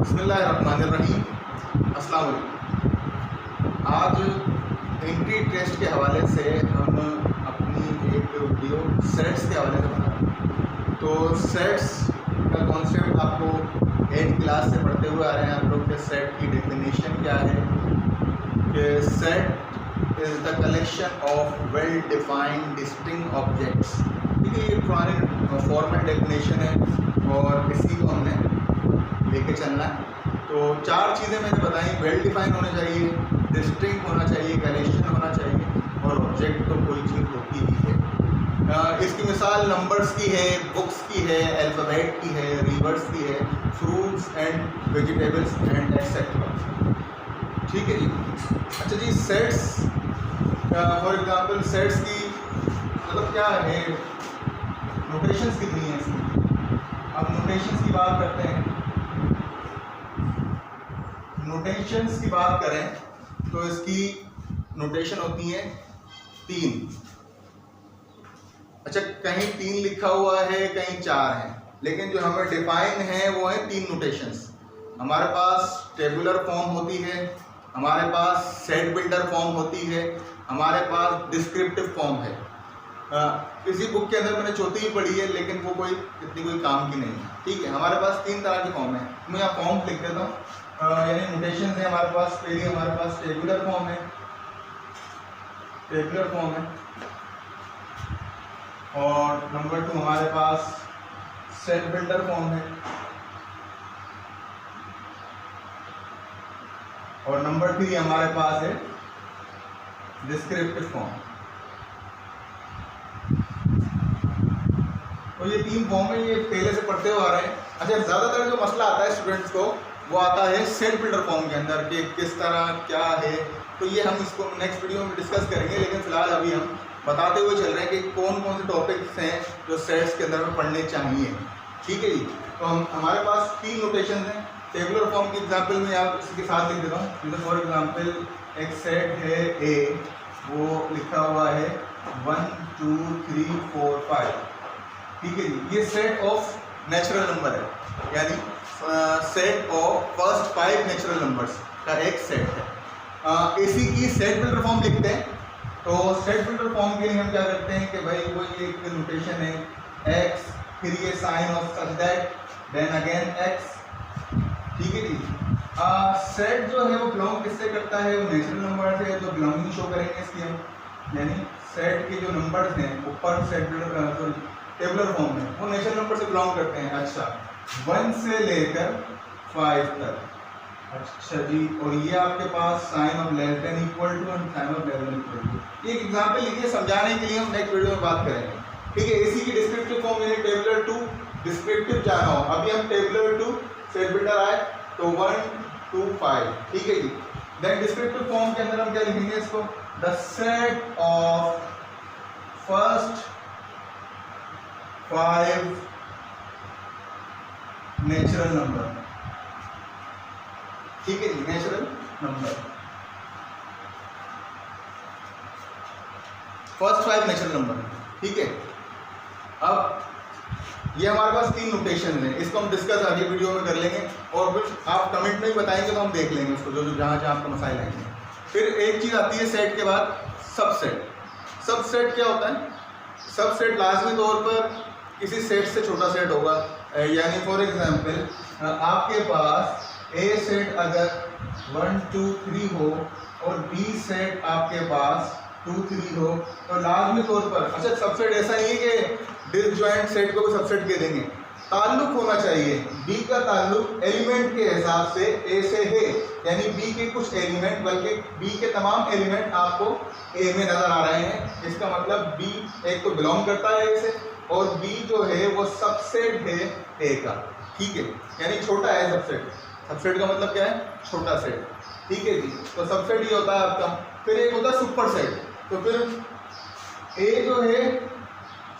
बिस्मिल्लाहिर्रहमानिर्रहीम। अस्सलाम वालेकुम। आज एंट्री टेस्ट के हवाले से हम अपनी एक वीडियो सेट्स के हवाले से बना रहे हैं। तो सेट्स का कॉन्सेप्ट आपको 8th क्लास से पढ़ते हुए आ रहे हैं आप लोग के। सेट की डेफिनेशन क्या है कि set is the collection of well defined distinct objects. ठीक है, ये पुरानी फॉर्मल डेफिनेशन है और इसी को हमने लेके चलना है। तो 4 चीज़ें मैंने बताई, वेल डिफाइन होना चाहिए, डिस्टिंक्ट होना चाहिए, कलेक्शन होना चाहिए और ऑब्जेक्ट तो कोई चीज़ होती ही है। इसकी मिसाल नंबर्स की है, बुक्स की है, अल्फ़ाबेट की है, रिवर्स की है, fruits and vegetables and etcetera. ठीक है जी। अच्छा जी, सेट्स फॉर एग्जांपल सेट्स की मतलब क्या है, नोटेशंस कितनी हैं इसकी। अब नोटेशंस की बात करते हैं। नोटेशंस की बात करें तो इसकी नोटेशन होती है 3। अच्छा, कहीं 3 लिखा हुआ है, कहीं 4 है, लेकिन जो हमें डिफाइन है वो है 3 नोटेशंस। हमारे पास टेबुलर फॉर्म होती है, हमारे पास सेट बिल्डर फॉर्म होती है, हमारे पास डिस्क्रिप्टिव फॉर्म है। किसी बुक के अंदर मैंने चौथी ही पढ़ी है, लेकिन वो इतनी कोई काम की नहीं है। ठीक है, हमारे पास 3 तरह के फॉर्म है। मैं यहाँ फॉर्म लिख देता हूँ, यानी नोटेशन है हमारे पास। पहली हमारे पास टेबुलर फॉर्म है, टेबुलर फॉर्म है, और नंबर 2 हमारे पास सेट बिल्डर फॉर्म है, और नंबर 3 हमारे पास है डिस्क्रिप्टिव फॉर्म। तो ये 3 फॉर्म है, ये पहले से पढ़ते हुए आ रहे हैं। अच्छा, ज़्यादातर जो मसला आता है स्टूडेंट्स को वो आता है सेट बिल्डर फॉर्म के अंदर कि किस तरह क्या है। तो ये हम इसको नेक्स्ट वीडियो में डिस्कस करेंगे, लेकिन फिलहाल अभी हम बताते हुए चल रहे हैं कि कौन कौन से टॉपिक्स हैं जो सेट्स के अंदर में पढ़ने चाहिए। ठीक है जी। तो हमारे पास 3 नोटेशन हैं। टेबुलर फॉर्म की एग्जांपल में आप इसके साथ लिख देता हूँ। जैसे फॉर एग्जांपल एक सेट है ए, वो लिखा हुआ है 1 2 3 4 5। ठीक है जी। ये सेट ऑफ नेचुरल नंबर है, यानी set of first 5 natural numbers का एक सेट है। इसी की सेट बिल्डर फॉर्म लिखते हैं। तो सेट बिल्डर फॉर्म के लिए हम क्या करते हैं कि भाई वो ये एक नोटेशन है x, फिर ये sign of such that, then again x। ठीक है जी। सेट जो है वो बिलोंग किससे करता है, वो नेचुरल नंबर से, तो बिलोंगिंग शो करेंगे इसकी हम। यानी सेट के जो नंबर्स हैं ऊपर सेट बिल्डर टेबुलर फॉर्म में, वो नेचुरल नंबर से बिलोंग करते हैं। अच्छा, 1 से लेकर 5 तक। अच्छा जी, और ये आपके पास sign of less than equal to and sign of less than equal to. एक एग्जांपल लिखिए, समझाने के लिए हम नेक्स्ट वीडियो में बात करेंगे। ठीक है, इसी की डिस्क्रिप्टिव फॉर्म यानी टेबुलर टू डिस्क्रिप्टिव जाना हो। अभी हम टेबुलर टू सेट बिल्डर आए तो 1 2 5। ठीक है जी। देन डिस्क्रिप्टिव फॉर्म के अंदर हम क्या लिखेंगे इसको, the set of first 5 natural number. ठीक है जी, natural number, first 5 natural number. ठीक है, अब ये हमारे पास 3 नोटेशन है, इसको हम डिस्कस आगे वीडियो में कर लेंगे, और फिर आप कमेंट में ही बताएंगे तो हम देख लेंगे उसको, जो जहाँ जहाँ आपको मसाइल आएंगे। फिर एक चीज़ आती है सेट के बाद, सबसेट। सबसेट क्या होता है, सबसेट लाजमी तौर पर किसी सेट से छोटा सेट होगा। यानी फॉर एग्जांपल आपके पास ए सेट अगर 1 2 3 हो और बी सेट आपके पास 2 3 हो, तो लाजमी तौर पर, अच्छा सबसेट ऐसा नहीं है कि डिसजॉइंट सेट को भी सबसेट कह देंगे, ताल्लुक होना चाहिए। बी का ताल्लुक एलिमेंट के हिसाब से ए से है, यानी बी के कुछ एलिमेंट, बल्कि बी के तमाम एलिमेंट आपको ए में नजर आ रहे हैं। इसका मतलब बी एक तो बिलोंग करता है ए से, और बी जो है वो सबसेट है ए का। ठीक है, यानी छोटा है सबसेट। सबसेट का मतलब क्या है, छोटा सेट। ठीक है जी। तो सबसेट ये होता है आपका। फिर एक होता है सुपर सेट। तो फिर ए जो है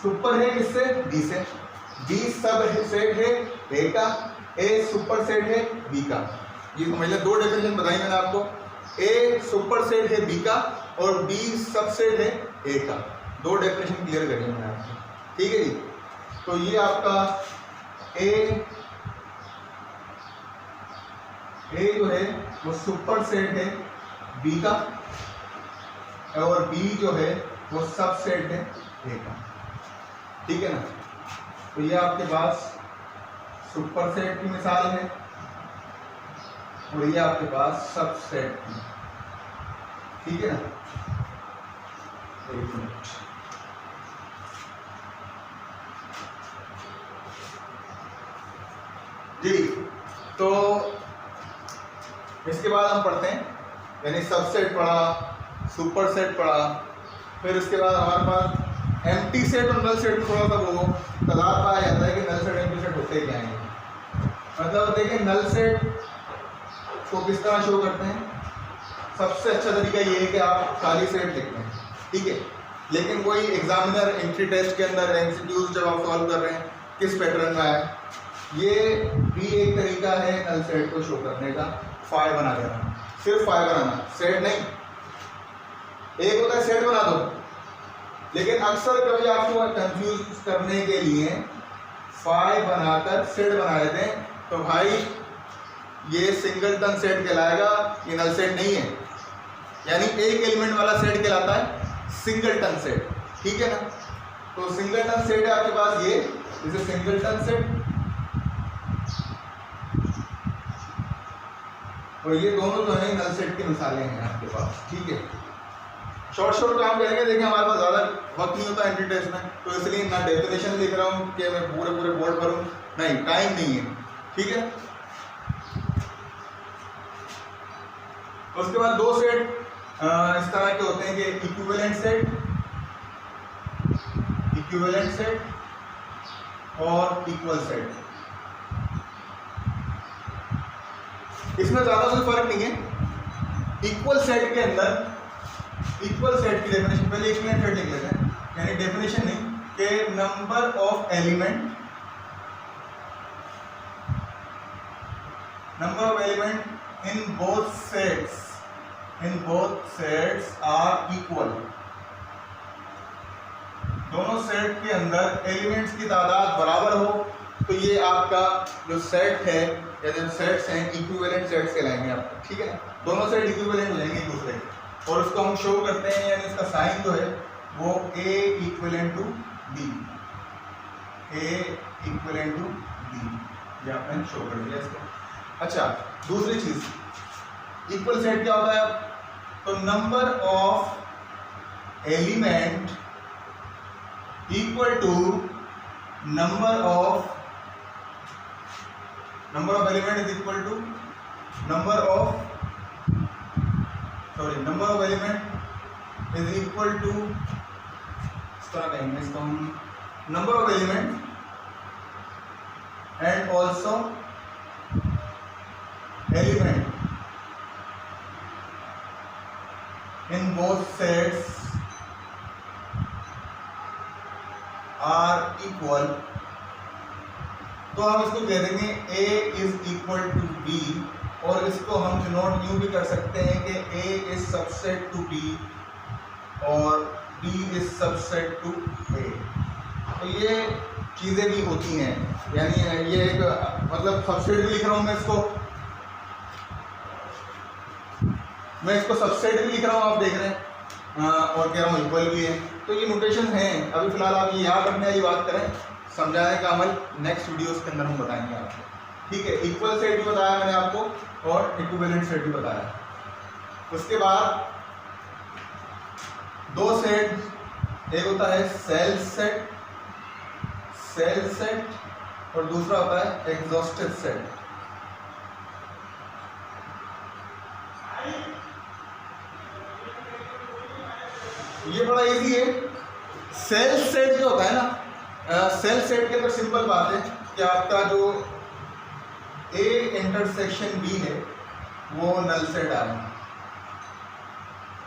सुपर है किससे, बी से, बी सब सेट है ए का, ए सुपर सेट है बी का। ये समझ लें, 2 डेफिनेशन बताई मैंने आपको। ए सुपर सेट है बी का और बी सबसेट है ए का। 2 डेफिनेशन क्लियर करिए मैंने आपको। ठीक है जी। तो ये आपका ए ए जो है वो सुपर सेट है बी का, और बी जो है वो सब सेट है ए का, ठीक है ना। तो ये आपके पास सुपर सेट की मिसाल है और ये आपके पास सब सेट की, ठीक है ना। एक मिनट, जी। तो इसके बाद हम पढ़ते हैं, यानी सबसेट पढ़ा, सुपर सेट पढ़ा, फिर इसके बाद हमारे पास एम्प्टी सेट और नल सेट में थोड़ा सा वो तदाद पाया जाता है कि नल सेट एम्प्टी सेट होते क्या हैं। मतलब देखिए नल सेट को किस तरह शो करते हैं। सबसे अच्छा तरीका ये है कि आप खाली सेट लिखते हैं, ठीक है। लेकिन कोई एग्जामिनर एंट्री टेस्ट के अंदर एमसीक्यूज जब आप सॉल्व कर रहे हैं किस पैटर्न में आए, ये भी एक तरीका है नल सेट को शो करने का, फाई बना देना, सिर्फ फाई बनाना, सेट नहीं। एक होता है सेट बना दो, लेकिन अक्सर कभी आपको कंफ्यूज करने के लिए फाई बनाकर सेट बना देते हैं, तो भाई ये सिंगलटन सेट कहलाएगा, ये नल सेट नहीं है। यानी एक एलिमेंट वाला सेट कहलाता है सिंगलटन सेट, ठीक है ना। तो सिंगलटन सेट है आपके पास ये, जैसे सिंगलटन सेट, और ये दोनों जो है नल सेट की मिसालें हैं आपके पास, ठीक है। शॉर्ट काम करेंगे, देखिए हमारे पास ज़्यादा वक्त नहीं होता एंट्री टेस्ट में, तो इसलिए ना डेफिनेशन लिख रहा हूँ कि मैं पूरे बोर्ड भरूँ, नहीं, टाइम नहीं है, ठीक है। उसके बाद दो सेट इस तरह के होते हैं कि इक्विवेलेंट सेट और इक्वल सेट। इसमें ज़्यादा कोई फर्क नहीं है। इक्वल सेट के अंदर इक्वल सेट की डेफिनेशन, पहले इक्विवेलेंट सेट लिख लेते हैं, यानी डेफिनेशन नहीं कि number of element in both sets are equal. दोनों सेट के अंदर एलिमेंट्स की तादाद बराबर हो तो ये आपका जो सेट है या जो सेट्स हैं इक्विवेलेंट सेट्स कहलाएंगे आपका, ठीक है ना। दोनों सेट इक्विवेलेंट हो जाएंगे एक दूसरे के, और उसको हम शो करते हैं, यानी इसका साइन जो है वो A इक्विवेलेंट टू B, ये आपने शो कर दिया इसको। अच्छा, दूसरी चीज इक्वल सेट क्या होता है, तो number of element equal to number of element is equal to number of element is equal to, इस तरह कहेंगे इसको हम, number of element and also element in both sets are equal. तो हम इसको कह देंगे A is equal to B, और इसको हम डिनोट यूं भी कर सकते हैं कि A is subset to B और B is subset to A। तो ये चीज़ें भी होती हैं, यानी ये एक मतलब सबसेट भी लिख रहा हूँ मैं इसको सबसेट भी लिख रहा हूँ, आप देख रहे हैं, और कह रहा हूँ इक्वल भी है। तो ये नोटेशन हैं। अभी फिलहाल आप ये याद रखने वाली बात करें, समझाने का अमल नेक्स्ट वीडियोस के अंदर हम बताएंगे आपको, ठीक है। इक्वल सेट भी बताया मैंने आपको और इक्विवेलेंट सेट भी बताया। उसके बाद दो सेट, एक होता है सेल सेट और दूसरा होता है एग्जॉस्टिव सेट। ये बड़ा इजी है। सेल सेट जो होता है ना, सेल सेट के अंदर सिंपल बात है कि आपका जो A इंटरसेक्शन B है वो नल सेट आ रहा है।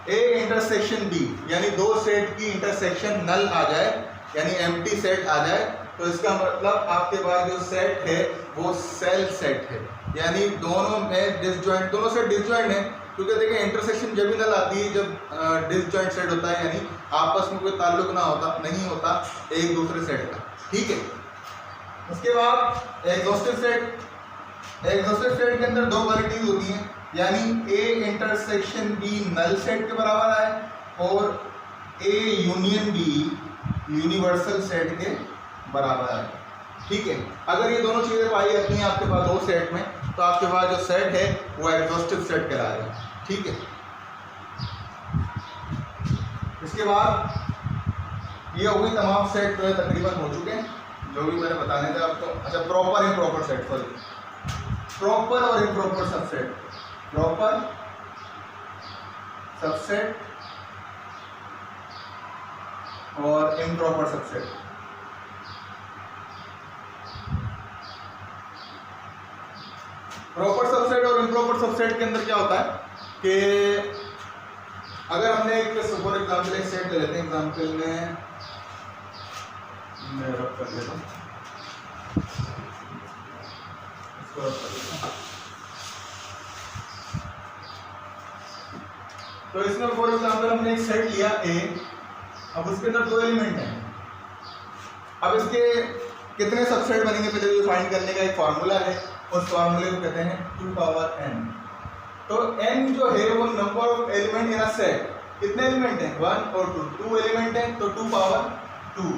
A इंटरसेक्शन B यानी दो सेट की इंटरसेक्शन नल आ जाए, यानी एम्प्टी सेट आ जाए, तो इसका मतलब आपके पास जो सेट है वो सेल सेट है, यानी दोनों में डिसजॉइंट, दोनों सेट डिसजॉइंट है। क्योंकि देखिए इंटरसेक्शन जब भी नल आती है जब डिसजॉइंट सेट होता है, यानी आपस में कोई ताल्लुक नहीं होता एक दूसरे सेट का, ठीक है। उसके बाद एग्जॉस्टिव सेट, एग्जॉस्टिव सेट के अंदर दो क्वालिटीज होती हैं, यानी A intersection B null set के बराबर है और A union B universal set के बराबर है। ठीक है, अगर ये दोनों चीज़ें पाई जाती हैं आपके पास दो सेट में, तो आपके पास जो सेट है वो एग्जॉस्टिव सेट कहलाएगा। ठीक है, इसके बाद ये हो गई तमाम सेट जो है तकरीबन हो चुके हैं जो भी मैंने बताने थे आपको। अच्छा, proper improper set, sorry, proper और इम्प्रॉपर सबसेट, प्रॉपर सबसेट और इम्प्रॉपर सबसेट। प्रॉपर सबसेट और इम्प्रॉपर सबसेट के अंदर क्या होता है कि अगर हमने एक फॉर एग्जांपल एक सेट ले लेते हैं, एग्जांपल में मैं रब कर लेता हूँ, इसको रब कर लेता हूँ। तो इसमें फॉर एग्जांपल हमने एक सेट लिया ए, अब उसके अंदर दो एलिमेंट हैं। अब इसके कितने सबसेट बनेंगे पहले ये फाइंड करने का एक फार्मूला है, उस फार्मूले को कहते हैं 2 पावर n। तो n जो है वो number of element in a set, कितने एलिमेंट हैं 1 और 2, 2 एलिमेंट हैं तो 2 पावर 2।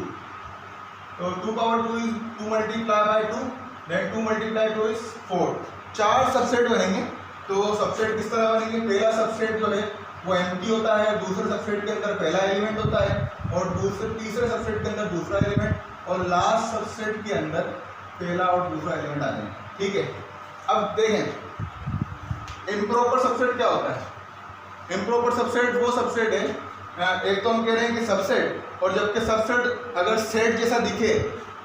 तो 2 power 2 is 2 multiply by 2, then 2 multiply 2 is 4। 4 subset बनेंगे। तो सबसेट किस तरह बनेंगे, पहला सबसेट जो है वो एम्प्टी होता है, दूसरे सबसेट के अंदर पहला एलिमेंट होता है और तीसरे सबसेट के अंदर दूसरा एलिमेंट और लास्ट सबसेट के अंदर पहला और दूसरा एलिमेंट आ जाएंगे। ठीक है, अब देखें इम्प्रॉपर सबसेट क्या होता है। इम्प्रॉपर सबसेट वो सबसेट है, एक तो हम कह रहे हैं कि सबसेट, और जबकि सबसेट अगर सेट जैसा दिखे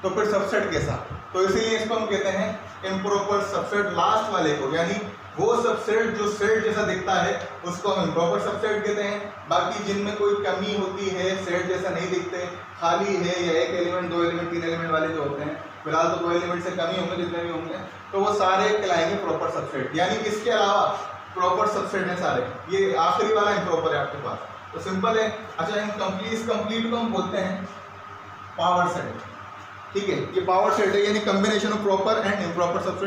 तो फिर सबसेट कैसा, तो इसीलिए इसको हम कहते हैं इम्प्रॉपर सबसेट लास्ट वाले को, यानी वो सबसेट जो सेट जैसा दिखता है उसको हम इम्प्रॉपर सबसेट कहते हैं। बाकी जिनमें कोई कमी होती है, सेट जैसा नहीं दिखते, खाली है या एक एलिमेंट 2 एलिमेंट 3 एलिमेंट वाले जो होते हैं, फिलहाल तो 2 एलिमेंट से कम ही होंगे जितने भी होंगे, तो वो सारे कहलाएंगे प्रॉपर सबसेट। यानी इसके अलावा प्रॉपर सबसेट है सारे, ये आखिरी वाला इम्प्रॉपर है आपके पास, तो सिंपल है। अच्छा, इस कंप्लीट को हम बोलते हैं पावर सेट। ठीक है, ये पावर सेट है, यानी combination of proper and improper subset.